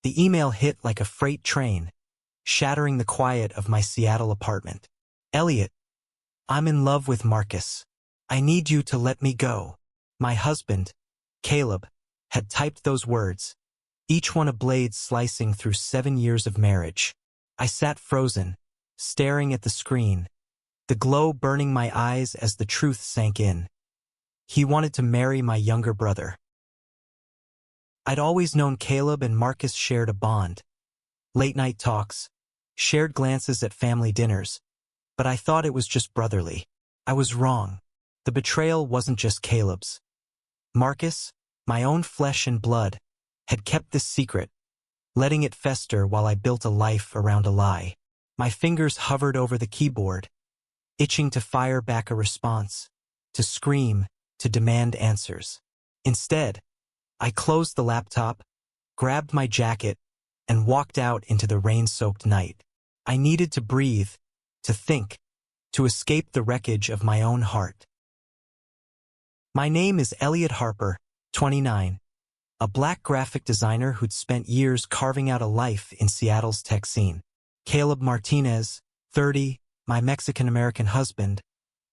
The email hit like a freight train, shattering the quiet of my Seattle apartment. Elliot, I'm in love with Marcus. I need you to let me go. My husband, Caleb, had typed those words, each one a blade slicing through 7 years of marriage. I sat frozen, staring at the screen, the glow burning my eyes as the truth sank in. He wanted to marry my younger brother. I'd always known Caleb and Marcus shared a bond. Late-night talks, shared glances at family dinners, but I thought it was just brotherly. I was wrong. The betrayal wasn't just Caleb's. Marcus, my own flesh and blood, had kept this secret, letting it fester while I built a life around a lie. My fingers hovered over the keyboard, itching to fire back a response, to scream, to demand answers. Instead, I closed the laptop, grabbed my jacket, and walked out into the rain-soaked night. I needed to breathe, to think, to escape the wreckage of my own heart. My name is Elliot Harper, 29, a Black graphic designer who'd spent years carving out a life in Seattle's tech scene. Caleb Martinez, 30, my Mexican-American husband,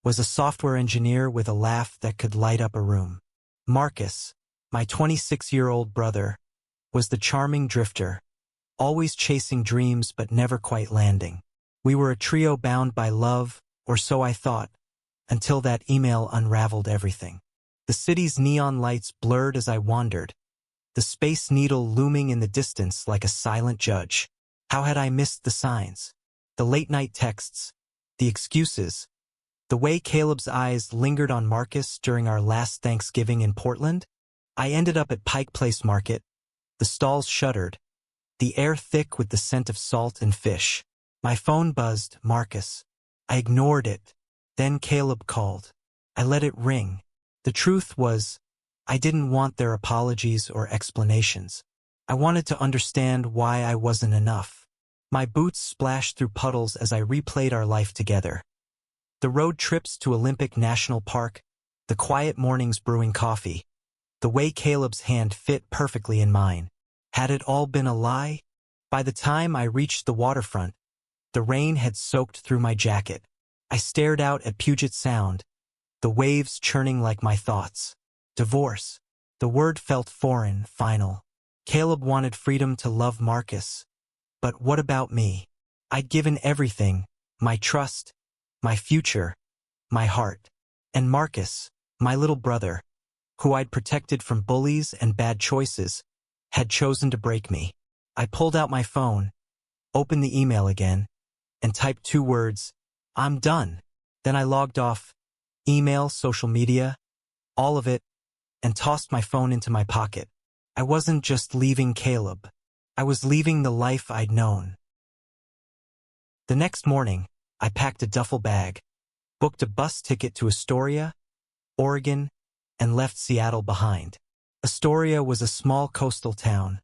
was a software engineer with a laugh that could light up a room. Marcus, my 26-year-old brother, was the charming drifter, always chasing dreams but never quite landing. We were a trio bound by love, or so I thought, until that email unraveled everything. The city's neon lights blurred as I wandered, the Space Needle looming in the distance like a silent judge. How had I missed the signs? The late-night texts, the excuses, the way Caleb's eyes lingered on Marcus during our last Thanksgiving in Portland? I ended up at Pike Place Market, the stalls shuttered, the air thick with the scent of salt and fish. My phone buzzed, Marcus. I ignored it. Then Caleb called. I let it ring. The truth was, I didn't want their apologies or explanations. I wanted to understand why I wasn't enough. My boots splashed through puddles as I replayed our life together. The road trips to Olympic National Park, the quiet mornings brewing coffee, the way Caleb's hand fit perfectly in mine. Had it all been a lie? By the time I reached the waterfront, the rain had soaked through my jacket. I stared out at Puget Sound, the waves churning like my thoughts. Divorce. The word felt foreign, final. Caleb wanted freedom to love Marcus. But what about me? I'd given everything, my trust, my future, my heart. And Marcus, my little brother, who I'd protected from bullies and bad choices, had chosen to break me. I pulled out my phone, opened the email again, and typed 2 words, I'm done. Then I logged off, email, social media, all of it, and tossed my phone into my pocket. I wasn't just leaving Caleb. I was leaving the life I'd known. The next morning, I packed a duffel bag, booked a bus ticket to Astoria, Oregon, and left Seattle behind. Astoria was a small coastal town,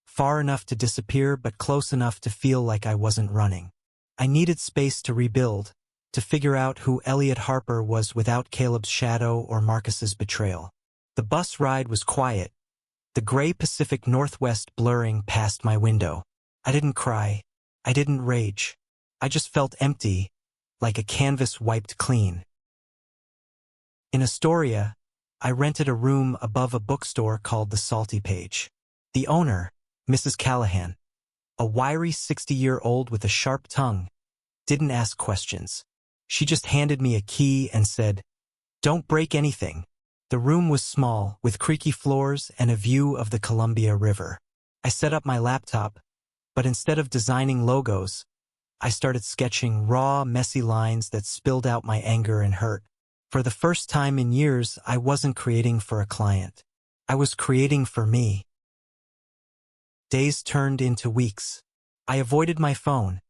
far enough to disappear but close enough to feel like I wasn't running. I needed space to rebuild, to figure out who Elliot Harper was without Caleb's shadow or Marcus's betrayal. The bus ride was quiet, the gray Pacific Northwest blurring past my window. I didn't cry. I didn't rage. I just felt empty, like a canvas wiped clean. In Astoria, I rented a room above a bookstore called the Salty Page. The owner, Mrs. Callahan, a wiry 60-year-old with a sharp tongue, didn't ask questions. She just handed me a key and said, "Don't break anything." The room was small, with creaky floors and a view of the Columbia River. I set up my laptop, but instead of designing logos, I started sketching raw, messy lines that spilled out my anger and hurt. For the first time in years, I wasn't creating for a client. I was creating for me. Days turned into weeks. I avoided my phone,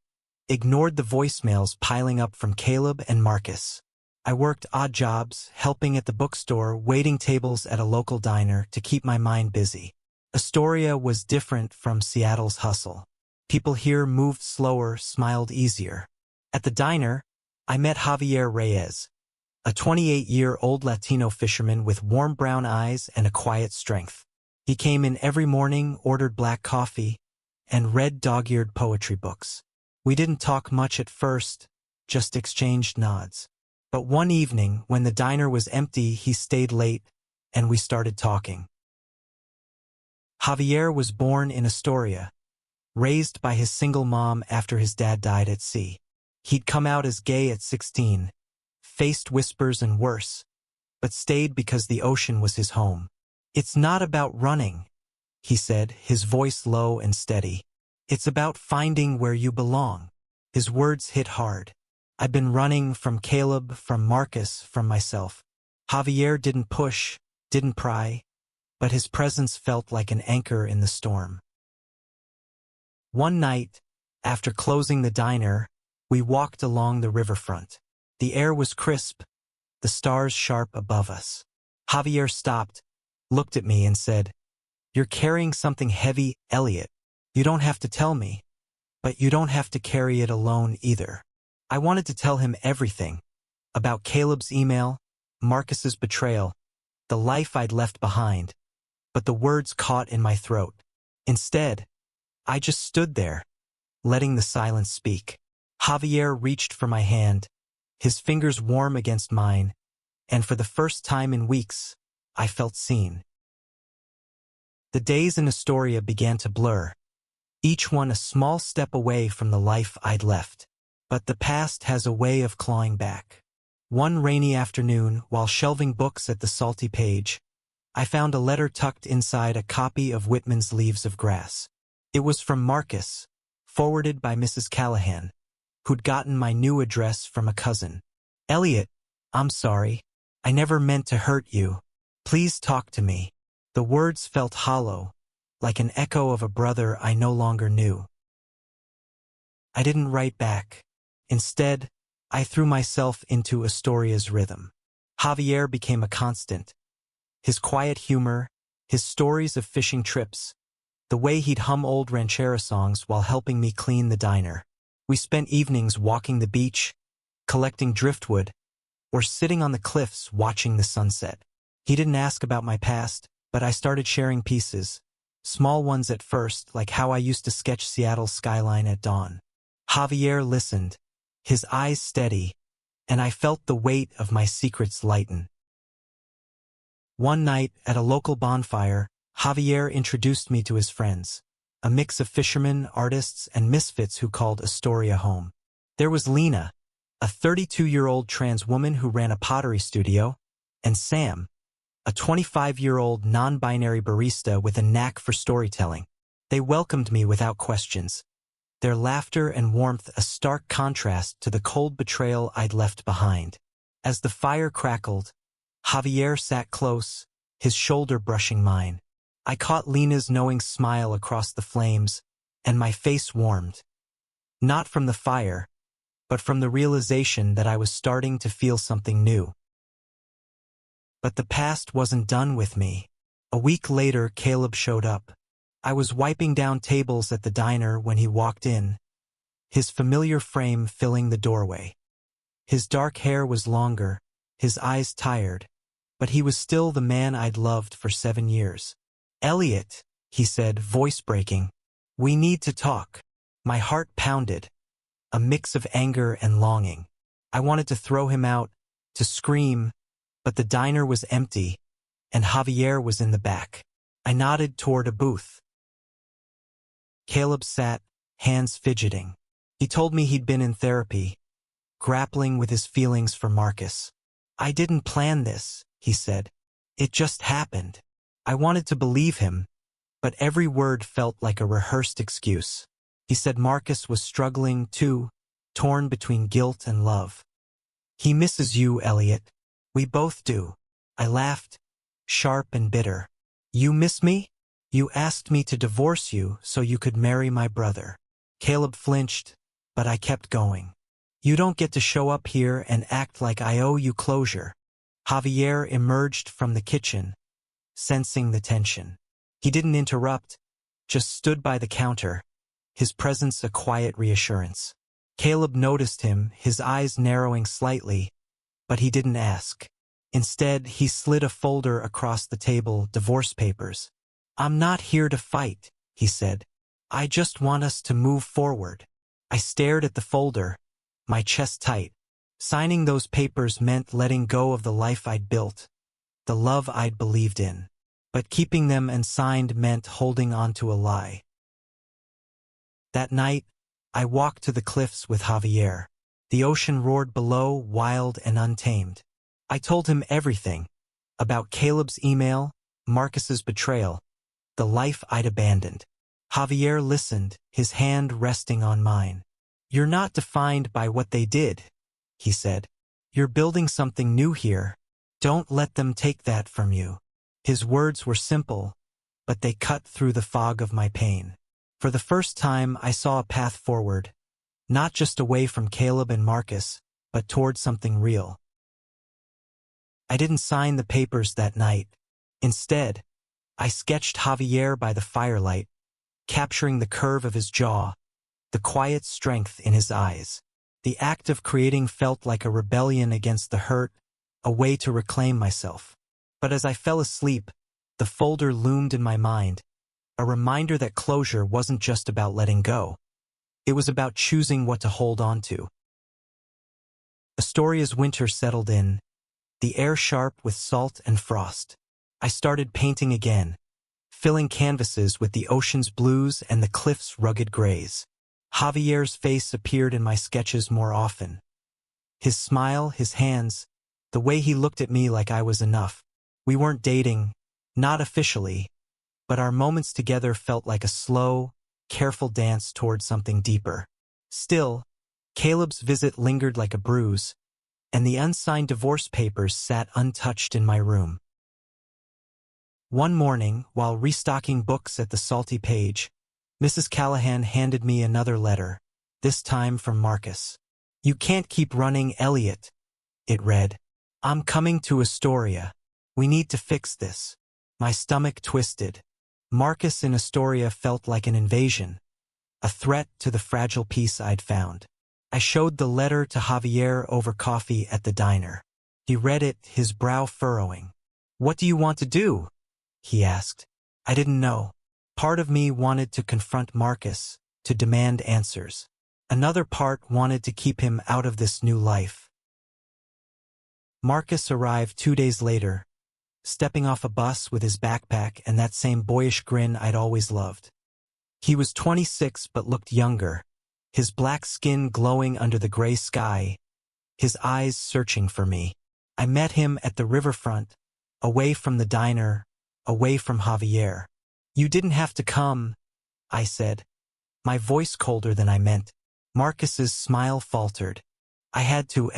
ignored the voicemails piling up from Caleb and Marcus. I worked odd jobs, helping at the bookstore, waiting tables at a local diner to keep my mind busy. Astoria was different from Seattle's hustle. People here moved slower, smiled easier. At the diner, I met Javier Reyes, a 28-year-old Latino fisherman with warm brown eyes and a quiet strength. He came in every morning, ordered black coffee, and read dog-eared poetry books. We didn't talk much at first, just exchanged nods. But one evening, when the diner was empty, he stayed late, and we started talking. Javier was born in Astoria, raised by his single mom after his dad died at sea. He'd come out as gay at 16, faced whispers and worse, but stayed because the ocean was his home. "It's not about running," he said, his voice low and steady. "It's about finding where you belong." His words hit hard. I'd been running from Caleb, from Marcus, from myself. Javier didn't push, didn't pry, but his presence felt like an anchor in the storm. One night, after closing the diner, we walked along the riverfront. The air was crisp, the stars sharp above us. Javier stopped, looked at me and said, "You're carrying something heavy, Elliot. You don't have to tell me, but you don't have to carry it alone either." I wanted to tell him everything, about Caleb's email, Marcus's betrayal, the life I'd left behind, but the words caught in my throat. Instead, I just stood there, letting the silence speak. Javier reached for my hand, his fingers warm against mine, and for the first time in weeks, I felt seen. The days in Astoria began to blur, each one a small step away from the life I'd left. But the past has a way of clawing back. One rainy afternoon, while shelving books at the salty page, I found a letter tucked inside a copy of Whitman's Leaves of Grass. It was from Marcus, forwarded by Mrs. Callahan, who'd gotten my new address from a cousin. "Elliot, I'm sorry. I never meant to hurt you. Please talk to me." The words felt hollow, like an echo of a brother I no longer knew. I didn't write back. Instead, I threw myself into Astoria's rhythm. Javier became a constant. His quiet humor, his stories of fishing trips, the way he'd hum old ranchera songs while helping me clean the diner. We spent evenings walking the beach, collecting driftwood, or sitting on the cliffs watching the sunset. He didn't ask about my past, but I started sharing pieces, small ones at first, like how I used to sketch Seattle's skyline at dawn. Javier listened, his eyes steady, and I felt the weight of my secrets lighten. One night, at a local bonfire, Javier introduced me to his friends, a mix of fishermen, artists, and misfits who called Astoria home. There was Lena, a 32-year-old trans woman who ran a pottery studio, and Sam, a 25-year-old non-binary barista with a knack for storytelling. They welcomed me without questions, their laughter and warmth a stark contrast to the cold betrayal I'd left behind. As the fire crackled, Javier sat close, his shoulder brushing mine. I caught Lena's knowing smile across the flames, and my face warmed. Not from the fire, but from the realization that I was starting to feel something new. But the past wasn't done with me. A week later, Caleb showed up. I was wiping down tables at the diner when he walked in, his familiar frame filling the doorway. His dark hair was longer, his eyes tired, but he was still the man I'd loved for 7 years. "Elliot," he said, voice breaking, "we need to talk." My heart pounded, a mix of anger and longing. I wanted to throw him out, to scream, but the diner was empty, and Javier was in the back. I nodded toward a booth. Caleb sat, hands fidgeting. He told me he'd been in therapy, grappling with his feelings for Marcus. "I didn't plan this," he said. "It just happened." I wanted to believe him, but every word felt like a rehearsed excuse. He said Marcus was struggling too, torn between guilt and love. "He misses you, Elliot. We both do." I laughed, sharp and bitter. "You miss me? You asked me to divorce you so you could marry my brother." Caleb flinched, but I kept going. "You don't get to show up here and act like I owe you closure." Javier emerged from the kitchen, sensing the tension. He didn't interrupt, just stood by the counter, his presence a quiet reassurance. Caleb noticed him, his eyes narrowing slightly, but he didn't ask. Instead, he slid a folder across the table, divorce papers. "I'm not here to fight," he said. I just want us to move forward. I stared at the folder, my chest tight. Signing those papers meant letting go of the life I'd built, the love I'd believed in. But keeping them unsigned meant holding on to a lie. That night, I walked to the cliffs with Javier. The ocean roared below, wild and untamed. I told him everything, about Caleb's email, Marcus's betrayal, the life I'd abandoned. Javier listened, his hand resting on mine. "You're not defined by what they did," he said. "You're building something new here. Don't let them take that from you." His words were simple, but they cut through the fog of my pain. For the first time, I saw a path forward, not just away from Caleb and Marcus, but toward something real. I didn't sign the papers that night. Instead, I sketched Javier by the firelight, capturing the curve of his jaw, the quiet strength in his eyes. The act of creating felt like a rebellion against the hurt, a way to reclaim myself. But as I fell asleep, the folder loomed in my mind, a reminder that closure wasn't just about letting go. It was about choosing what to hold on to. Astoria's winter settled in, the air sharp with salt and frost. I started painting again, filling canvases with the ocean's blues and the cliff's rugged grays. Javier's face appeared in my sketches more often. His smile, his hands, the way he looked at me like I was enough. We weren't dating, not officially, but our moments together felt like a slow, careful dance toward something deeper. Still, Caleb's visit lingered like a bruise, and the unsigned divorce papers sat untouched in my room. One morning, while restocking books at the Salty Page, Mrs. Callahan handed me another letter, this time from Marcus. "You can't keep running, Elliot," it read. "I'm coming to Astoria. We need to fix this." My stomach twisted. Marcus in Astoria felt like an invasion, a threat to the fragile peace I'd found. I showed the letter to Javier over coffee at the diner. He read it, his brow furrowing. "What do you want to do?" he asked. I didn't know. Part of me wanted to confront Marcus, to demand answers. Another part wanted to keep him out of this new life. Marcus arrived 2 days later, stepping off a bus with his backpack and that same boyish grin I'd always loved. He was 26 but looked younger, his black skin glowing under the gray sky, his eyes searching for me. I met him at the riverfront, away from the diner, away from Javier. "You didn't have to come," I said, my voice colder than I meant. Marcus's smile faltered. "I had to,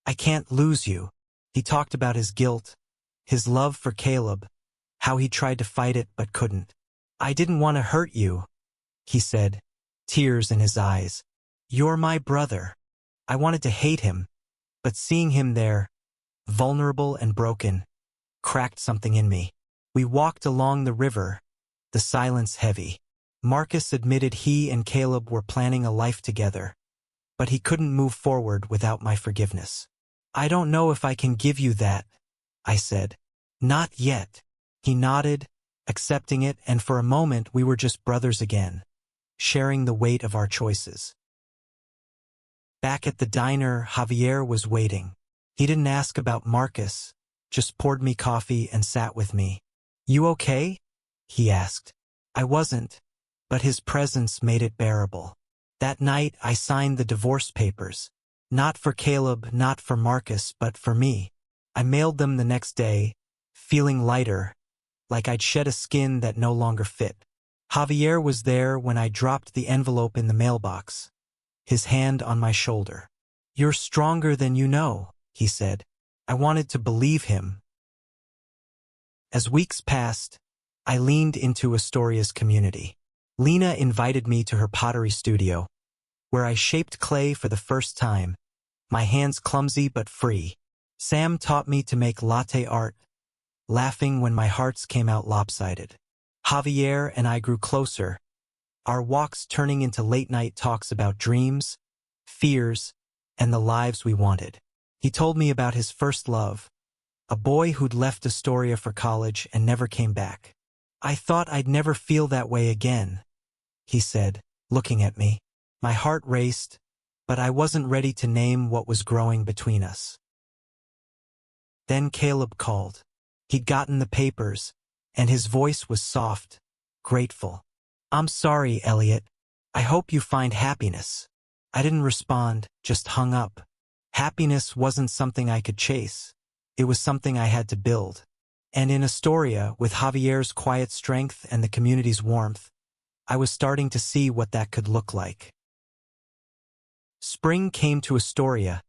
I can't lose you." He talked about his guilt, his love for Caleb, how he tried to fight it but couldn't. "I didn't want to hurt you," he said, tears in his eyes. "You're my brother." I wanted to hate him, but seeing him there, vulnerable and broken, cracked something in me. We walked along the river, the silence heavy. Marcus admitted he and Caleb were planning a life together, but he couldn't move forward without my forgiveness. "I don't know if I can give you that," I said. "Not yet." He nodded, accepting it, and for a moment we were just brothers again, sharing the weight of our choices. Back at the diner, Javier was waiting. He didn't ask about Marcus, just poured me coffee and sat with me. "You okay?" he asked. I wasn't, but his presence made it bearable. That night I signed the divorce papers. Not for Caleb, not for Marcus, but for me. I mailed them the next day, feeling lighter, like I'd shed a skin that no longer fit. Javier was there when I dropped the envelope in the mailbox, his hand on my shoulder. "You're stronger than you know," he said. I wanted to believe him. As weeks passed, I leaned into Astoria's community. Lena invited me to her pottery studio, where I shaped clay for the first time, my hands clumsy but free. Sam taught me to make latte art, laughing when my hearts came out lopsided. Javier and I grew closer, our walks turning into late-night talks about dreams, fears, and the lives we wanted. He told me about his first love, a boy who'd left Astoria for college and never came back. I thought I'd never feel that way again, he said, looking at me. My heart raced, but I wasn't ready to name what was growing between us. Then Caleb called. He'd gotten the papers, and his voice was soft, grateful. "I'm sorry, Elliot. I hope you find happiness." I didn't respond, just hung up. Happiness wasn't something I could chase. It was something I had to build. And in Astoria, with Javier's quiet strength and the community's warmth, I was starting to see what that could look like. Spring came to Astoria,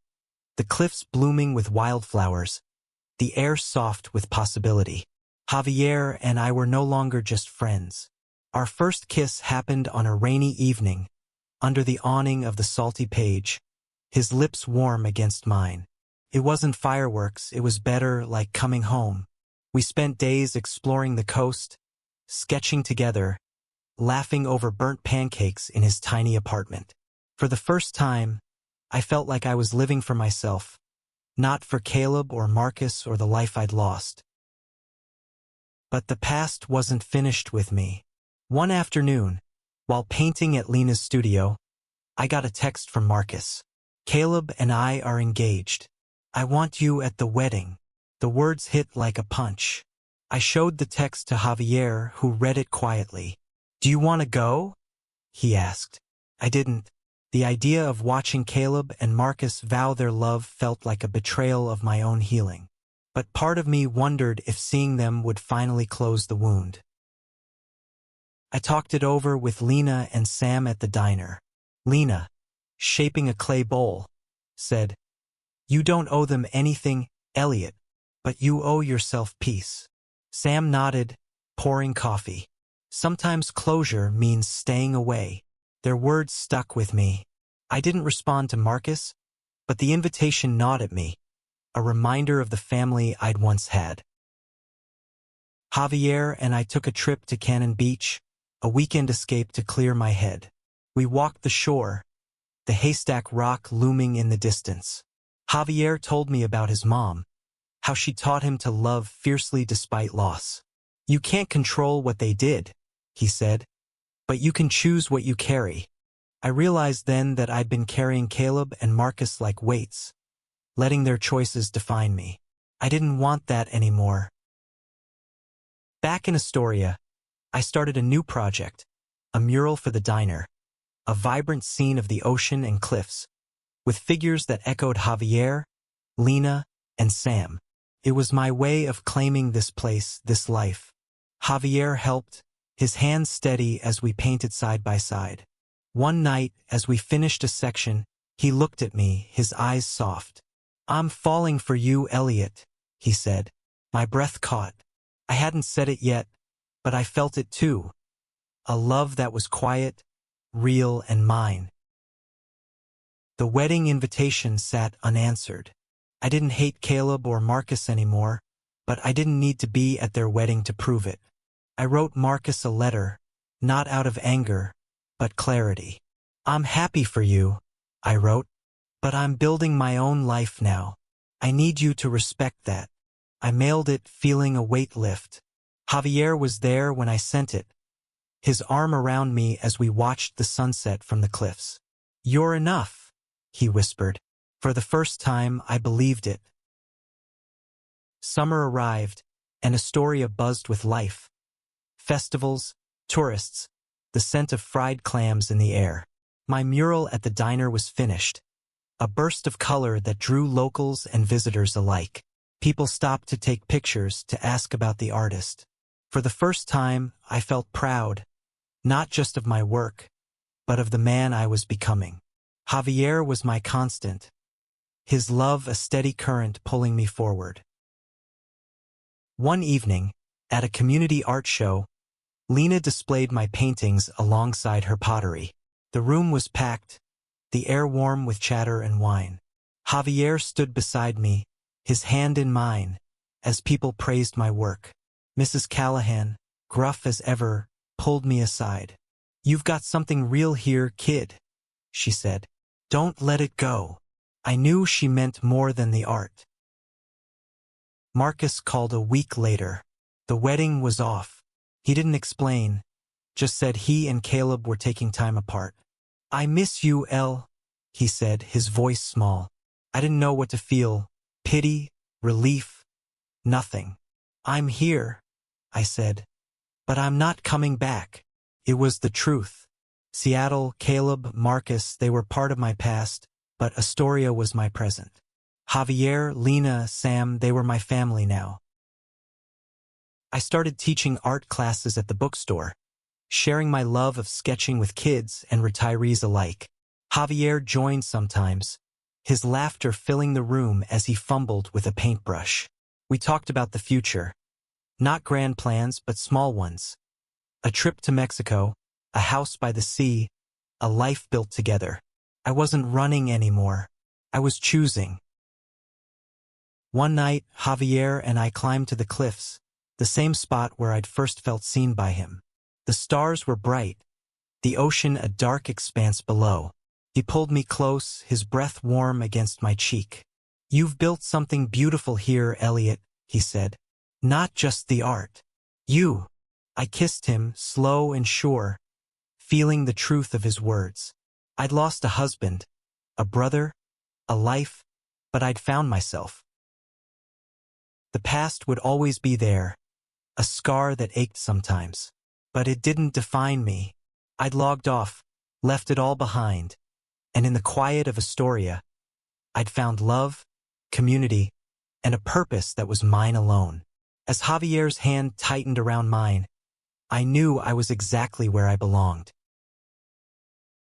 the cliffs blooming with wildflowers, the air soft with possibility. Javier and I were no longer just friends. Our first kiss happened on a rainy evening, under the awning of the salty page, his lips warm against mine. It wasn't fireworks, it was better, like coming home. We spent days exploring the coast, sketching together, laughing over burnt pancakes in his tiny apartment. For the first time, I felt like I was living for myself, not for Caleb or Marcus or the life I'd lost. But the past wasn't finished with me. One afternoon, while painting at Lena's studio, I got a text from Marcus. "Caleb and I are engaged. I want you at the wedding." The words hit like a punch. I showed the text to Javier, who read it quietly. "Do you want to go?" he asked. I didn't. The idea of watching Caleb and Marcus vow their love felt like a betrayal of my own healing. But part of me wondered if seeing them would finally close the wound. I talked it over with Lena and Sam at the diner. Lena, shaping a clay bowl, said, "You don't owe them anything, Elliot, but you owe yourself peace." Sam nodded, pouring coffee. Sometimes closure means staying away. Their words stuck with me. I didn't respond to Marcus, but the invitation gnawed at me, a reminder of the family I'd once had. Javier and I took a trip to Cannon Beach, a weekend escape to clear my head. We walked the shore, the haystack rock looming in the distance. Javier told me about his mom, how she taught him to love fiercely despite loss. "You can't control what they did," he said, "but you can choose what you carry." I realized then that I'd been carrying Caleb and Marcus like weights, letting their choices define me. I didn't want that anymore. Back in Astoria, I started a new project, a mural for the diner, a vibrant scene of the ocean and cliffs, with figures that echoed Javier, Lena, and Sam. It was my way of claiming this place, this life. Javier helped, his hands steady as we painted side by side. One night, as we finished a section, he looked at me, his eyes soft. "I'm falling for you, Elliot," he said. My breath caught. I hadn't said it yet, but I felt it too. A love that was quiet, real, and mine. The wedding invitation sat unanswered. I didn't hate Caleb or Marcus anymore, but I didn't need to be at their wedding to prove it. I wrote Marcus a letter, not out of anger, but clarity. "I'm happy for you," I wrote, "but I'm building my own life now. I need you to respect that." I mailed it, feeling a weight lift. Javier was there when I sent it, his arm around me as we watched the sunset from the cliffs. "You're enough," he whispered. For the first time, I believed it. Summer arrived, and Astoria buzzed with life. Festivals, tourists, the scent of fried clams in the air. My mural at the diner was finished, a burst of color that drew locals and visitors alike. People stopped to take pictures, to ask about the artist. For the first time, I felt proud, not just of my work, but of the man I was becoming. Javier was my constant, his love a steady current pulling me forward. One evening, at a community art show, Lena displayed my paintings alongside her pottery. The room was packed, the air warm with chatter and wine. Javier stood beside me, his hand in mine, as people praised my work. Mrs. Callahan, gruff as ever, pulled me aside. "You've got something real here, kid," she said. "Don't let it go." I knew she meant more than the art. Marcus called a week later. The wedding was off. He didn't explain, just said he and Caleb were taking time apart. I miss you, El, he said, his voice small. I didn't know what to feel. Pity, relief, nothing. I'm here, I said. But I'm not coming back. It was the truth. Seattle, Caleb, Marcus, they were part of my past, but Astoria was my present. Javier, Lena, Sam, they were my family now. I started teaching art classes at the bookstore, sharing my love of sketching with kids and retirees alike. Javier joined sometimes, his laughter filling the room as he fumbled with a paintbrush. We talked about the future. Not grand plans, but small ones. A trip to Mexico, a house by the sea, a life built together. I wasn't running anymore. I was choosing. One night, Javier and I climbed to the cliffs, the same spot where I'd first felt seen by him. The stars were bright, the ocean a dark expanse below. He pulled me close, his breath warm against my cheek. You've built something beautiful here, Elliot, he said. Not just the art. You. I kissed him, slow and sure, feeling the truth of his words. I'd lost a husband, a brother, a life, but I'd found myself. The past would always be there, a scar that ached sometimes. But it didn't define me. I'd logged off, left it all behind, and in the quiet of Astoria, I'd found love, community, and a purpose that was mine alone. As Javier's hand tightened around mine, I knew I was exactly where I belonged.